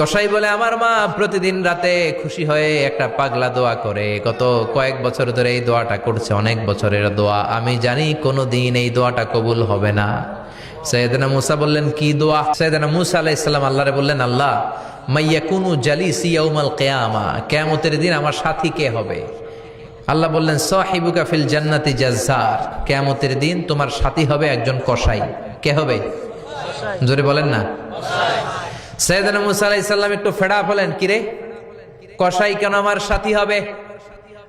কসাই বলে আমার মা প্রতিদিন রাতে খুশি হয়ে একটা পাগলা দোয়া করে, গত কয়েক বছর ধরে এই দোয়াটা করছে, অনেক বছরের দোয়া। আমি জানি কোনোদিন এই দোয়াটা কবুল হবে না। সৈয়দনা মুসা বললেন কি দোয়া? সৈয়দনা মুসা আলাইহিস সালাম আল্লাহরে বললেন, আল্লাহ মাইয়াকুনু জালিসি ইয়াউমাল কিয়ামা, কিয়ামতের দিন আমার সাথী কে হবে? আল্লাহ বললেন সাহিবুকা ফিল জান্নাতি জাজ্জার, কিয়ামতের দিন তোমার সাথী হবে একজন কসাই। কে হবে? জোরে বলেন না। সৈয়দনা মুসা আলাইহিস সালাম একটু ফেড়া হলেন, কিরে কসাই কেন আমার সাথী হবে?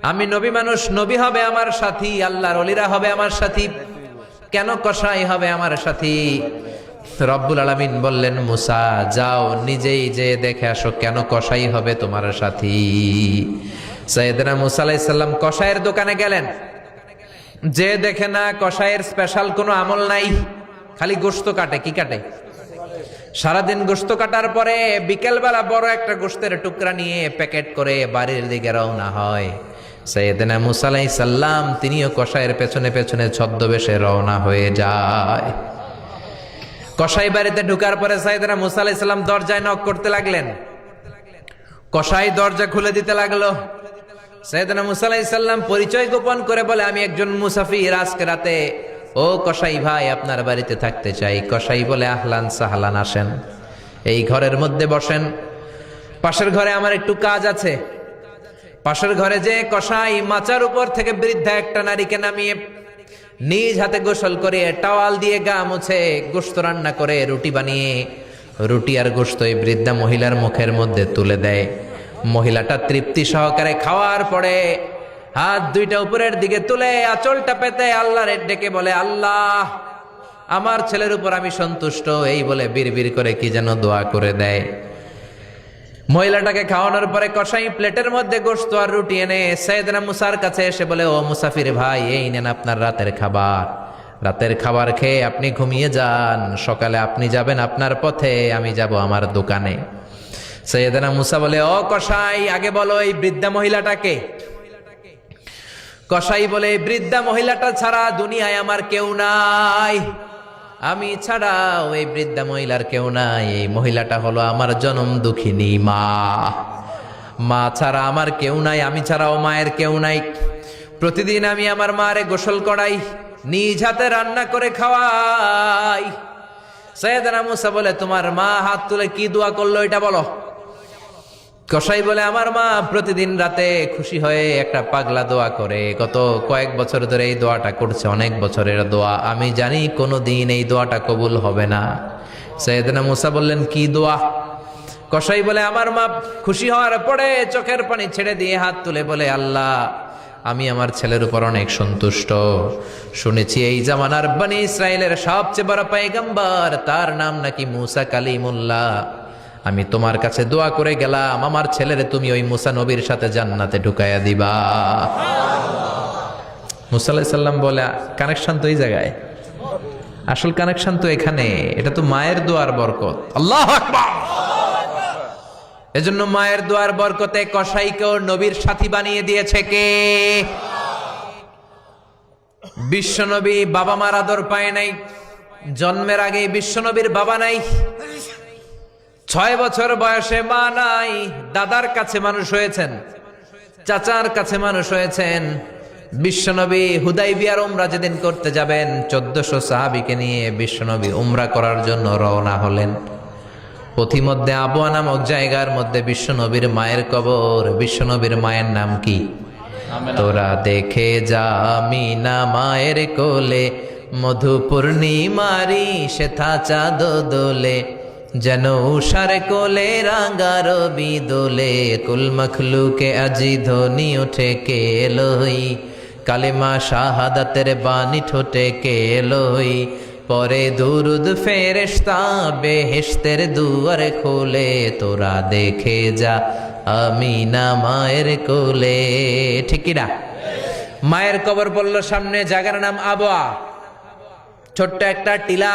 আমি নবী মানুষ, নবী হবে আমার সাথী, আল্লাহর ওলিরা হবে আমার সাথী, কেন কসাই হবে আমার সাথী? রব্বুল আলামিন বললেন মুসা যাও নিজেই যে দেখে আসো কেন কসাই হবে তোমার সাথী। সৈয়দনা মুসা আলাইহিস সালাম কসাইয়ের দোকানে গেলেন, যে দেখে না কসাইয়ের স্পেশাল কোনো আমল নাই, খালি গোশত কাটে। কি কাটে? সারাদিন গোশত কাটার পরে বিকেলবেলা বড় একটা গোশতের টুকরা নিয়ে প্যাকেট করে বাড়ির দিকে রওনা হয়। সাইয়েদনা মুসা আলাইহিস সালাম তিনিও কসাইয়ের পেছনে পেছনে ছদ্মবেশে রওনা হয়ে যায়। কসাই বাড়িতে ঢুকার পরে সাইয়েদনা মুসা আলাইহিস সালাম দরজায় নক করতে লাগলেন। কসাই দরজা খুলে দিতে লাগলো। সাইয়েদনা মুসা আলাইহিস সালাম পরিচয় গোপন করে বলে, আমি একজন মুসাফির, আজকে রাতে ও কসাই ভাই আপনার বাড়িতে থাকতে চাই। কসাই বলে আহলান সাহলান, আসেন এই ঘরের মধ্যে বসেন, পাশের ঘরে আমার একটু কাজ আছে। পাশের ঘরে যে কসাই মাচার উপর থেকে বৃদ্ধা একটা নারীকে নামিয়ে নিজ হাতে গোসল করে টাওয়াল দিয়ে গা মুছে গোশত রান্না করে রুটি বানিয়ে রুটি আর গোশত এই বৃদ্ধা মহিলার মুখের মধ্যে তুলে দেয়। মহিলাটা তৃপ্তি সহকারে খাওয়ার পরে হাত দুইটা উপরের দিকে তুলে আঁচলটা পেতে আল্লাহর ডেকে বলে, আল্লাহ আমার ছেলের উপর আমি সন্তুষ্ট, এই বলে বিড়বিড় করে কি যেন দোয়া করে দেয়। মহিলাটাকে খাওয়ানোর পরে কসাই প্লেটের মধ্যে গোশত আর রুটি এনে সাইয়েদনা মুসার কাছে এসে বলে, ও মুসাফির ভাই এই নেন আপনার রাতের খাবার। রাতের খাবার খেয়ে আপনি ঘুমিয়ে যান, সকালে আপনি যাবেন আপনার পথে, আমি যাব আমার দোকানে। সাইয়েদনা মুসা বলে, ও কসাই আগে বলো এই বৃদ্ধা মহিলাটাকে। কসাই বলে, বৃদ্ধা মহিলাটা ছাড়া দুনিয়ায় আমার কেউ নাই, আমি ছাড়া ওই বৃদ্ধা মহিলার কেউ নাই। এই মহিলাটা হলো আমার জনম দুঃখিনী মা, মা ছাড়া আমার কেউ নাই, আমি ছাড়াও মায়ের কেউ নাই। প্রতিদিন আমি আমার মারে গোসল করাই, নিজ হাতে রান্না করে খাওয়াই। সাইয়েদনা মুসা বলে, তোমার মা হাত তুলে কি দোয়া করলো এটা বলো। কসাই বলে, আমার মা প্রতিদিন রাতে খুশি হয়ে একটা পাগলা দোয়া করে, গত কয়েক বছর ধরে এই দোয়াটা করছে, অনেক বছরের দোয়া। আমি জানি কোনোদিন এই দোয়াটা কবুল হবে না। সাইয়েদনা মুসা বললেন কি দোয়া? কসাই বলে, আমার মা খুশি হওয়ার পরে চোখের পানি ছেড়ে দিয়ে হাত তুলে বলে, আল্লাহ আমি আমার ছেলের উপর অনেক সন্তুষ্ট। শুনেছি এই জামানার বনি ইসরায়েলের সবচেয়ে বড় পয়গম্বর, তার নাম নাকি মুসা কালিমুল্লাহ। আমি তোমার কাছে দোয়া করে গেলাম, আমার ছেলেরে তুমি ওই মুসা নবীর সাথে জান্নাতে ঢুকাইয়া দিবা। মুসা আলাইহিস সালাম বলে, কানেকশন তো এই জায়গায়, আসল কানেকশন তো এখানে, এটা তো মায়ের দোয়ার বরকত। আল্লাহু আকবার। এজন্য মায়ের দোয়ার বরকতে কসাইকেও নবীর সাথী বানিয়ে দিয়েছে কে? বিশ্বনবী বাবা মার আদর পায় নাই, জন্মের আগে বিশ্বনবীর বাবা নাই, 6 বছর বয়সে মা নাই, দাদার কাছে মানুষ হয়েছেন, চাচার কাছে মানুষ হয়েছেন। বিশ্বনবী হুদাইবিয়ার উমরা যেদিন করতে যাবেন 1400 সাহাবীকে নিয়ে বিশ্বনবী উমরা করার জন্য রওনা হলেন। পথিমধ্যে আবওয়া নামক জায়গার মধ্যে বিশ্বনবীর মায়ের কবর। বিশ্বনবীর মায়ের নাম কি? তোরা দেখে যা আমিনা মায়ের কোলে, মধু পূর্ণিমারি সেথা চাঁদ দোলে, যেন উষার কোলে রাঙা রবি দোলে, কুল মখলুকে আজি ধ্বনি ওঠে কে এলোই, কালেমা শাহাদাতের বাণী ঠোঁটে কে এলোই, পরে দুরুদ ফেরেশতা বেহেশতের দুয়ার খোলে, তোরা দেখে যা আমিনা মায়ের কোলে। ঠিক কি না? মায়ের কবর বলল সামনে, জায়গার নাম আবওয়া, ছোট্ট একটা টিলা।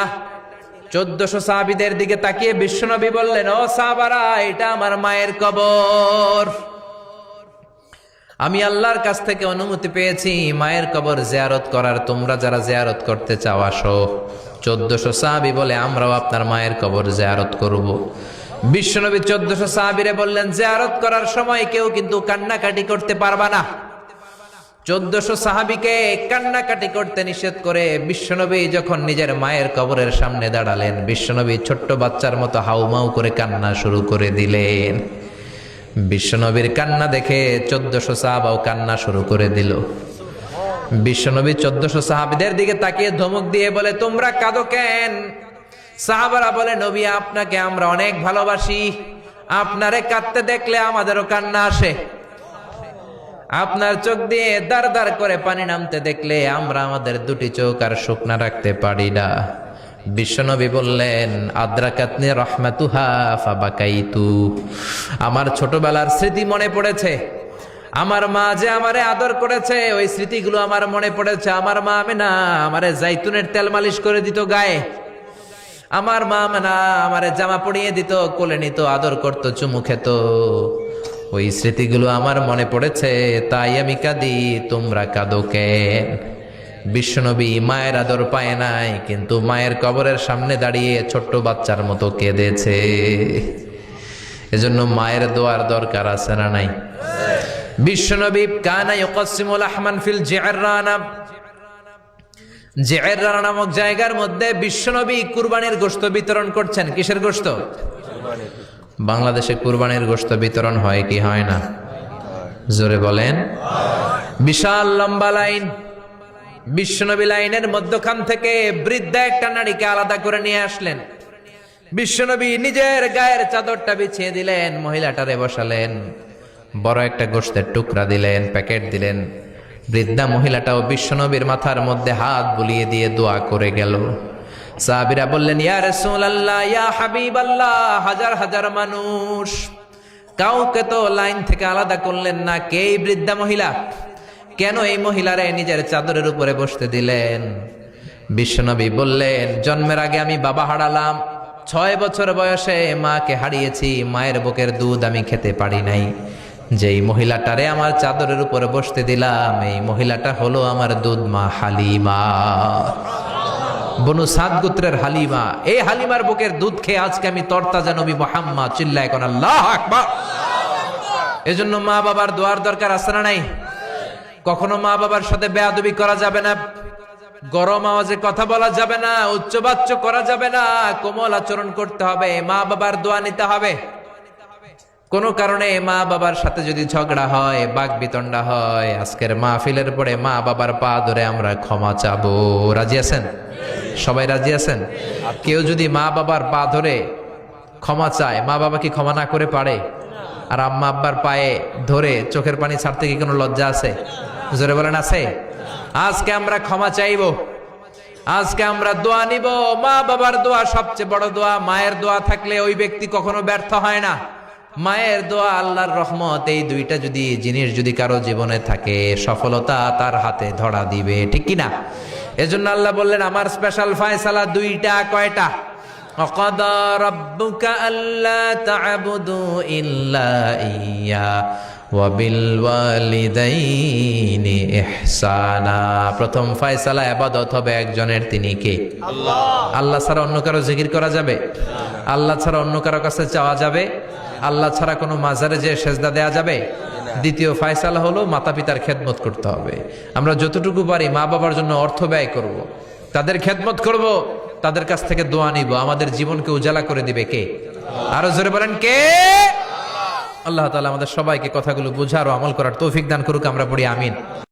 1400 সাহাবীদের দিকে তাকিয়ে বিশ্বনবী বললেন, ও সাহাবারা এটা আমার মায়ের কবর। আমি আল্লাহর কাছ থেকে অনুমতি পেয়েছি মায়ের কবর জিয়ারত করার, তোমরা যারা জিয়ারত করতে চাও আসো। 1400 সাহাবী বলে, আমরাও আপনার মায়ের কবর জিয়ারত করব। বিশ্বনবী 1400 সাহাবীরে বললেন, জিয়ারত করার সময় কেউ কিন্তু কান্নাকাটি করতে পারবা না। 1400 সাহাবীকে কান্নাকাটি করতে নিষেধ করে বিশ্বনবী যখন নিজের মায়ের কবরের সামনে দাঁড়ালেন, বিশ্বনবী ছোট্ট বাচ্চার মতো হাউমাউ করে কান্না শুরু করে দিলেন। বিশ্বনবীর কান্না দেখে 1400 সাহাবাও কান্না শুরু করে দিল। বিশ্বনবী 1400 সাহাবীদের দিকে তাকিয়ে ধমক দিয়ে বলে, তোমরা কাঁদো কেন? সাহাবারা বলে, নবী আপনাকে আমরা অনেক ভালোবাসি, আপনারে কাঁদতে দেখলে আমাদেরও কান্না আসে। আপনার চোখ দিয়ে দার দার করে পানি নামতে দেখলে আমরা আমাদের দুটি চোখ আর শুকনা রাখতে পারি না। বিশ্বনবী বললেন, আদ্রাকাতনি রাহমাতুহা ফাবাকাইতু, আমার ছোটবেলার স্মৃতি মনে পড়েছে। আমার মা যে আমারে আদর করেছে, ওই স্মৃতিগুলো আমার মনে পড়েছে। আমার মা আমেনা আমারে জাইতুনের তেল মালিশ করে দিত গায়ে। আমার মা আমেনা আমারে জামা পরিয়ে দিত, কোলে নিত, আদর করত, চুমু খেত। ওই স্মৃতিগুলো আমার মনে পড়েছে, তাই আমি কাঁদি। তোমরা কাঁদো কেন? বিশ্বনবী মায়ের আদর পায় নাই, কিন্তু মায়ের কবরের সামনে দাঁড়িয়ে ছোট্ট বাচ্চার মতো কেঁদেছে। এজন্য মায়ের দোয়ার দরকার আছে না নাই? বিশ্বনবী কানা ইউকাসিমুল আহমান ফিল জিআররানা, জিআররানা নামক জায়গার মধ্যে বিশ্বনবী কুরবানির গোশত বিতরণ করছেন। কিসের গোশত? বাংলাদেশে কুরবানির গোশত বিতরণ হয় কি হয় না? জোরে বলেন। বিশাল লম্বা লাইন। বিশ্বনবী লাইনের মধ্যখান থেকে বৃদ্ধা একটা নারীকে আলাদা করে নিয়ে আসলেন। বিশ্বনবী নিজের গায়ের চাদরটা বিছিয়ে দিলেন, মহিলাটারে বসালেন, বড় একটা গোশতের টুকরা দিলেন, প্যাকেট দিলেন। বৃদ্ধা মহিলাটাও বিশ্বনবীর মাথার মধ্যে হাত বুলিয়ে দিয়ে দোয়া করে গেল। সাহাবীরা বললেন, ইয়া রাসূলুল্লাহ, ইয়া হাবিবাল্লাহ, হাজার হাজার মানুষ, কাউকে তো লাইন থেকে আলাদা করলেন না। কে এই বৃদ্ধা মহিলা? কেন এই মহিলারে নিজের চাদরের উপরে বসতে দিলেন? বিশ্বনবী বললেন, জন্মের আগে আমি বাবা হারালাম, 6 বছর বয়সে মাকে হারিয়েছি, মায়ের বুকের দুধ আমি খেতে পারি নাই। যেই মহিলাটারে আমার চাদরের উপরে বসতে দিলাম, এই মহিলাটা হলো আমার দুধ মা হালিমা, বনু সাদ গোত্রের হালিমা। এই হালিমার বুকের দুধ খেয়ে আজকে আমি তরতাজা নবী মুহাম্মদ। চিল্লায় কোন আল্লাহু আকবার। এজন্য মা বাবার দোয়ার দরকার আছে না নাই? কখনো মা বাবার সাথে বেয়াদবি করা যাবে না, গরম আওয়াজে কথা বলা যাবে না, উচ্চবাচ্য করা যাবে না, কোমল আচরণ করতে হবে, মা বাবার দোয়া নিতে হবে। কোন কারণে মা বাবার সাথে যদি ঝগড়া হয়, বাকবিতণ্ডা হয়, আজকের মাহফিলের পরে মা বাবার পা ধরে আমরা ক্ষমা চাবো। রাজি আছেন? সবাই রাজি আছেন? কেউ যদি মা বাবার পা ধরে ক্ষমা চায়, মা বাবা কি ক্ষমা না করে পারে? আর আম্মা আব্বার পায়ে ধরে চোখের পানি ছাড়তে কি কোনো লজ্জা আছে? জোরে বলেন, আছে? আজকে আমরা ক্ষমা চাইবো, আজকে আমরা দোয়া নিব। মা বাবার দোয়া সবচেয়ে বড় দোয়া। মায়ের দোয়া থাকলে ওই ব্যক্তি কখনো ব্যর্থ হয় না। মায়ের দোয়া, আল্লাহর রহমত, এই দুইটা যদি জিনিস যদি কারো জীবনে থাকে, সফলতা তার হাতে ধরা দিবে, ঠিক কিনা? এজন্য আল্লাহ বললেন, আমার স্পেশাল ফয়সালা দুইটা। কয়টা? ওয়াকাদা রাব্বুকা আল্লা তা'বুদু ইল্লা ইয়্যা ওয়া বিল ওয়ালিদাইনি ইহসানা। প্রথম ফয়সালা ইবাদত হবে একজনের, তিনি কে? আল্লাহ। আল্লাহ ছাড়া অন্য কারো জিকির করা যাবে? আল্লাহ ছাড়া অন্য কারো কাছে চাওয়া যাবে? আল্লাহ ছাড়া কোনো মাজারে যে সেজদা দেয়া যাবে? দ্বিতীয় ফয়সালা হলো মাতা পিতার খেদমত করতে হবে। আমরা যতটুকু পারি মা বাবার জন্য অর্থ ব্যয় করব, তাদের খেদমত করব, তাদের কাছ থেকে দোয়া নিব। আমাদের জীবনকে উজালা করে দিবে কে? আরো জোরে বলেন, কে? আল্লাহ তাআলা আমাদের সবাইকে কথাগুলো বুঝার ও আমল করার তৌফিক দান করুক। আমরা পড়ি আমিন।